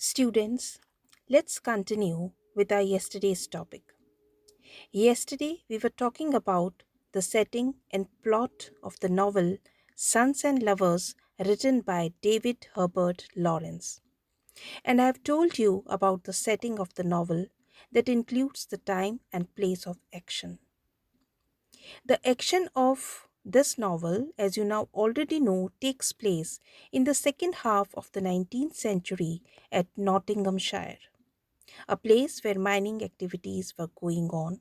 Students, let's continue with our yesterday's topic. Yesterday, we were talking about the setting and plot of the novel Sons and Lovers, written by David Herbert Lawrence. And I have told you about the setting of the novel that includes the time and place of action. The action of this novel, as you now already know, takes place in the second half of the 19th century at Nottinghamshire, a place where mining activities were going on.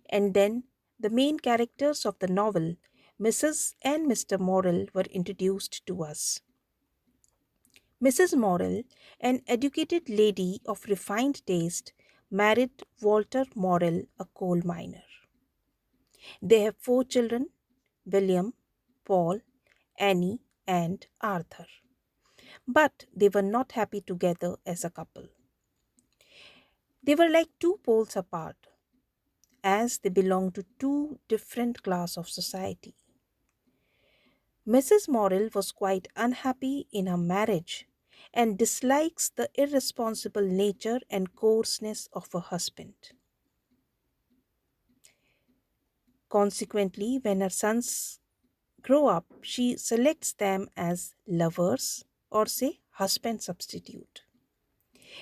And then the main characters of the novel, Mrs. and Mr. Morrel, were introduced to us. Mrs. Morrel, an educated lady of refined taste, married Walter Morrel, a coal miner. They have four children: William, Paul, Annie, and Arthur. But they were not happy together as a couple. They were like two poles apart, as they belong to two different classes of society. Mrs. Morrel was quite unhappy in her marriage and dislikes the irresponsible nature and coarseness of her husband. Consequently, when her sons grow up, she selects them as lovers or say husband substitute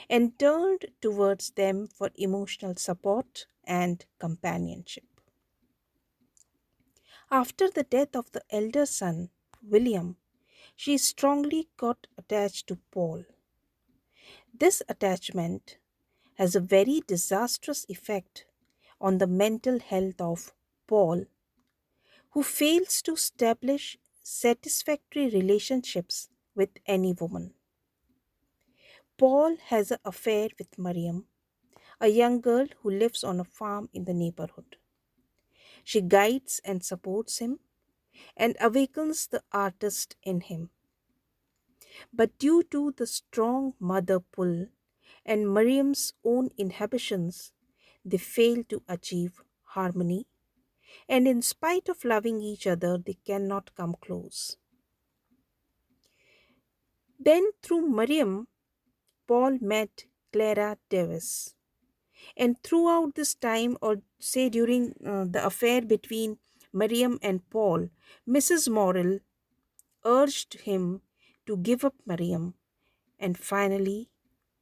and turned towards them for emotional support and companionship. After the death of the elder son, William, she strongly got attached to Paul. This attachment has a very disastrous effect on the mental health of Paul, who fails to establish satisfactory relationships with any woman. Paul has an affair with Miriam, a young girl who lives on a farm in the neighborhood. She guides and supports him and awakens the artist in him. But due to the strong mother pull and Miriam's own inhibitions, they fail to achieve harmony, and in spite of loving each other, they cannot come close. Then, through Miriam, Paul met Clara Davis. And throughout this time, or say during the affair between Miriam and Paul, Mrs. Morrel urged him to give up Miriam. And finally,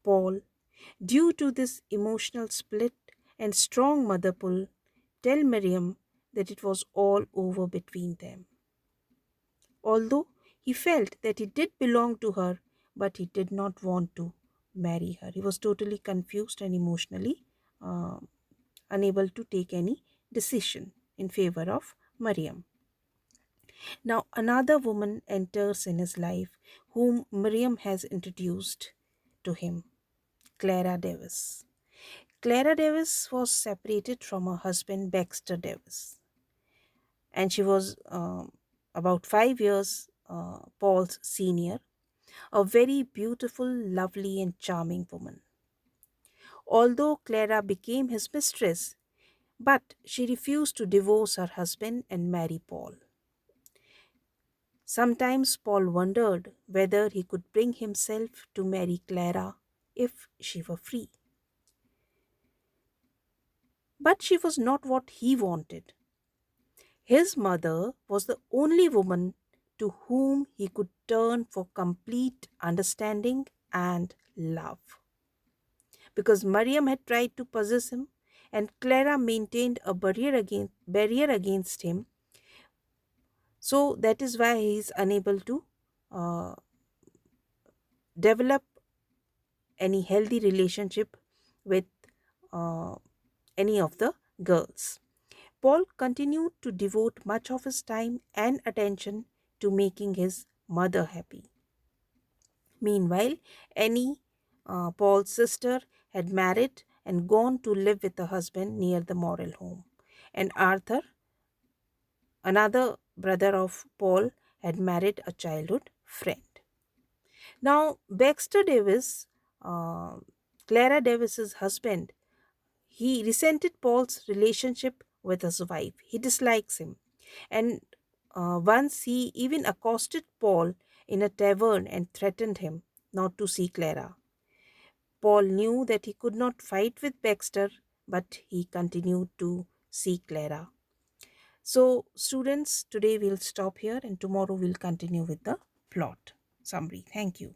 Paul, due to this emotional split and strong mother pull, tell Miriam that it was all over between them. Although he felt that he did belong to her, but he did not want to marry her. He was totally confused and emotionally uh, unable to take any decision in favor of Miriam. Now, another woman enters in his life whom Miriam has introduced to him, Clara Davis. Clara Davis was separated from her husband, Baxter Davis, and she was about 5 years Paul's senior, a very beautiful, lovely, and charming woman. Although Clara became his mistress, but she refused to divorce her husband and marry Paul. Sometimes Paul wondered whether he could bring himself to marry Clara if she were free. But she was not what he wanted. His mother was the only woman to whom he could turn for complete understanding and love. Because Mariam had tried to possess him and Clara maintained a barrier against him, so that is why he is unable to uh, develop any healthy relationship with uh, any of the girls. Paul continued to devote much of his time and attention to making his mother happy. Meanwhile, Annie, Paul's sister, had married and gone to live with her husband near the Morrel home. And Arthur, another brother of Paul, had married a childhood friend. Now, Baxter Davis, uh, Clara Davis's husband, he resented Paul's relationship with his wife. He dislikes him. And once he even accosted Paul in a tavern and threatened him not to see Clara. Paul knew that he could not fight with Baxter, but he continued to see Clara. So, students, today we'll stop here and tomorrow we'll continue with the plot summary. Thank you.